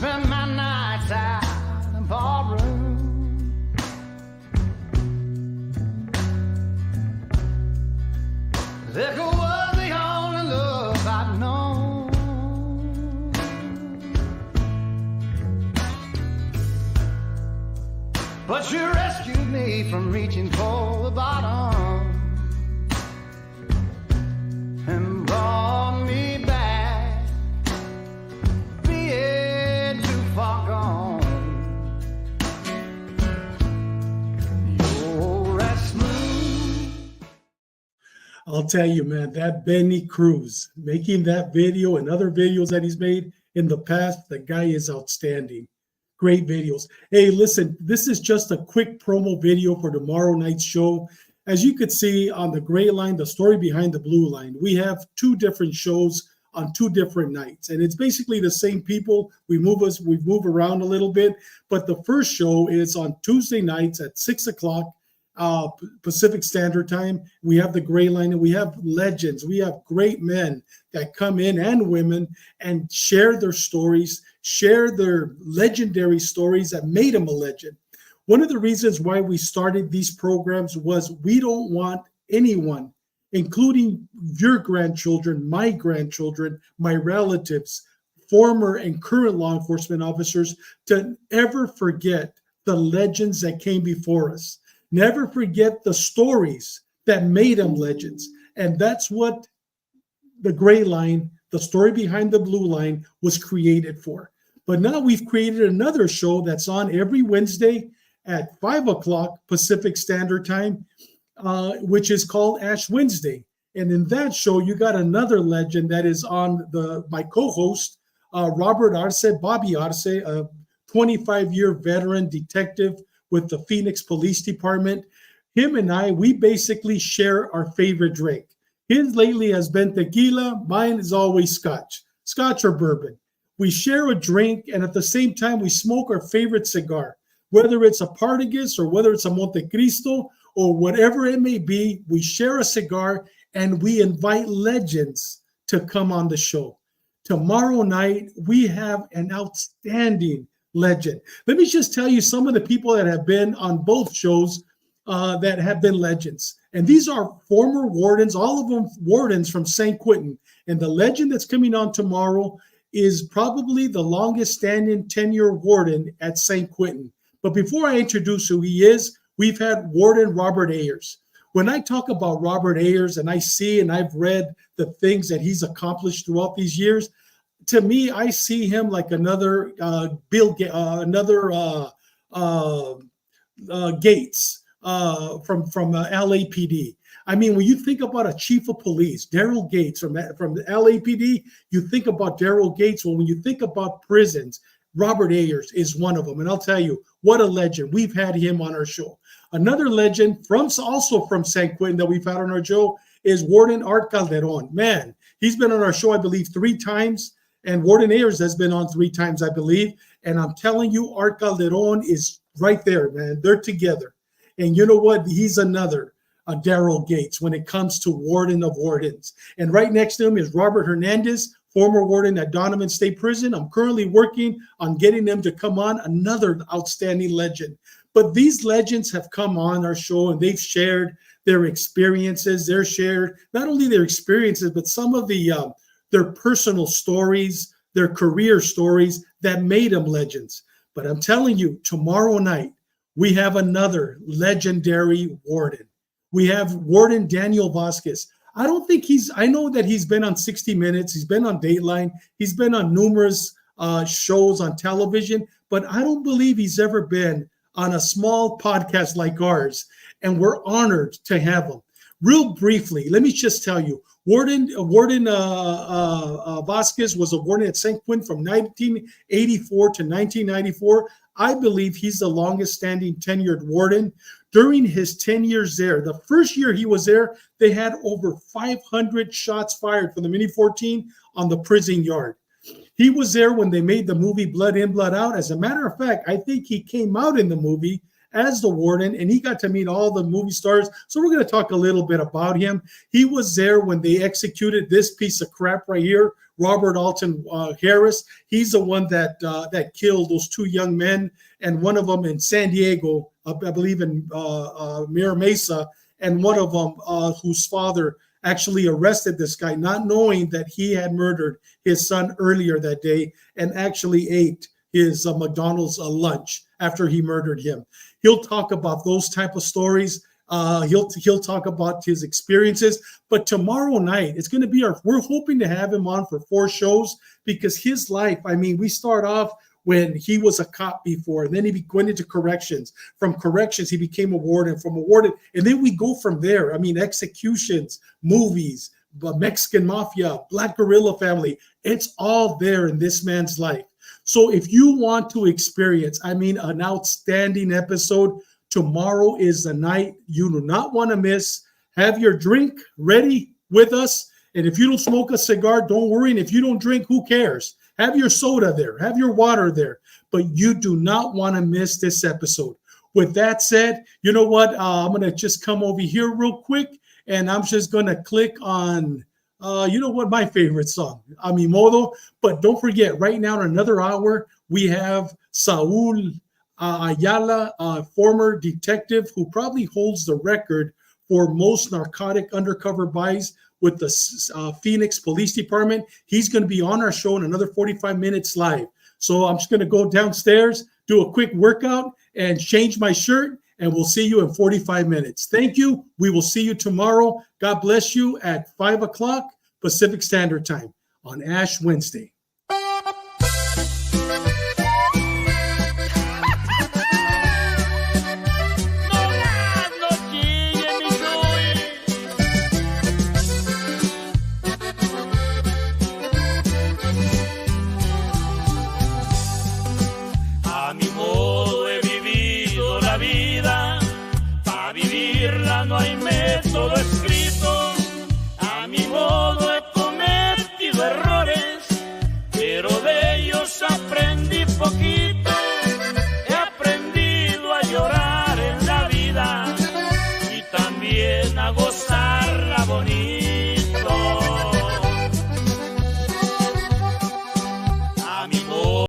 spend my nights out in the ballroom. Liquor was the only love I'd known. But you rescued me from reaching for the bottom and brought me back, being too far gone. You're as smooth. I'll tell you, man, that Benny Cruz, making that video and other videos that he's made in the past, the guy is outstanding. Great videos. Hey, listen, this is just a quick promo video for tomorrow night's show. As you could see on the gray line, the story behind the blue line, we have two different shows on two different nights. And it's basically the same people. We move around a little bit. But the first show is on Tuesday nights at 6 o'clock Pacific Standard Time. We have the gray line, and we have legends. We have great men that come in and women and share their stories, share their legendary stories that made them a legend. One of the reasons why we started these programs was we don't want anyone, including your grandchildren, my grandchildren, my relatives, former and current law enforcement officers, to ever forget the legends that came before us. Never forget the stories that made them legends. And that's what the gray line, the story behind the blue line, was created for. But now we've created another show that's on every Wednesday at 5 o'clock Pacific Standard Time, which is called Ash Wednesday. And in that show, you got another legend that is on my co-host, Robert Arce, Bobby Arce, a 25-year veteran detective with the Phoenix Police Department. Him and I, we basically share our favorite drink. His lately has been tequila. Mine is always scotch or bourbon. We share a drink, and at the same time, we smoke our favorite cigar. Whether it's a Partagas or whether it's a Montecristo or whatever it may be, we share a cigar and we invite legends to come on the show. Tomorrow night, we have an outstanding legend. Let me just tell you some of the people that have been on both shows that have been legends. And these are former wardens, all of them wardens from San Quentin. And the legend that's coming on tomorrow is probably the longest standing tenure warden at San Quentin. But before I introduce who he is, we've had Warden Robert Ayers. When I talk about Robert Ayers and I see and I've read the things that he's accomplished throughout these years, to me, I see him like another Gates from LAPD. I mean, when you think about a chief of police, Daryl Gates from the LAPD, you think about Daryl Gates. Well, when you think about prisons, Robert Ayers is one of them. And I'll tell you, what a legend. We've had him on our show. Another legend also from San Quentin that we've had on our show is Warden Art Calderon. Man, he's been on our show, I believe, 3 times. And Warden Ayers has been on 3 times, I believe. And I'm telling you, Art Calderon is right there, man. They're together. And you know what? He's another Daryl Gates when it comes to warden of wardens. And right next to him is Robert Hernandez, former warden at Donovan State Prison. I'm currently working on getting them to come on, another outstanding legend. But these legends have come on our show and they've shared their experiences. They're shared not only their experiences, but some of their personal stories, their career stories that made them legends. But I'm telling you, tomorrow night, we have another legendary warden. We have Warden Daniel Vasquez. I know that he's been on 60 Minutes. He's been on Dateline. He's been on numerous shows on television, but I don't believe he's ever been on a small podcast like ours. And we're honored to have him. Real briefly, let me just tell you, Warden Vasquez was a warden at San Quentin from 1984 to 1994. I believe he's the longest standing tenured warden. During his 10 years there, the first year he was there, they had over 500 shots fired from the Mini 14 on the prison yard. He was there when they made the movie Blood In, Blood Out. As a matter of fact, I think he came out in the movie as the warden, and he got to meet all the movie stars. So we're going to talk a little bit about him. He was there when they executed this piece of crap right here, Robert Alton Harris. He's the one that killed those two young men, and one of them in San Diego, I believe in Mira Mesa, and one of them whose father actually arrested this guy, not knowing that he had murdered his son earlier that day, and actually ate his McDonald's lunch after he murdered him. He'll talk about those type of stories. He'll talk about his experiences. But tomorrow night, it's going to be we're hoping to have him on for 4 shows, because his life, I mean, we start off when he was a cop before, and then he went into corrections. From corrections, he became a warden, from a warden, and then we go from there. I mean, executions, movies, Mexican mafia, Black Guerrilla family, it's all there in this man's life. So if you want to experience, I mean, an outstanding episode, tomorrow is the night you do not want to miss. Have your drink ready with us. And if you don't smoke a cigar, don't worry. And if you don't drink, who cares? Have your soda there. Have your water there. But you do not want to miss this episode. With that said, you know what? I'm going to just come over here real quick, and I'm just going to click on, you know what, my favorite song, A Mi Modo. But don't forget, right now in another hour, we have Saul Ayala, a former detective who probably holds the record for most narcotic undercover buys with the Phoenix Police Department. He's going to be on our show in another 45 minutes live. So I'm just going to go downstairs, do a quick workout, and change my shirt, and we'll see you in 45 minutes. Thank you. We will see you tomorrow. God bless you at 5 o'clock Pacific Standard Time on Ash Wednesday.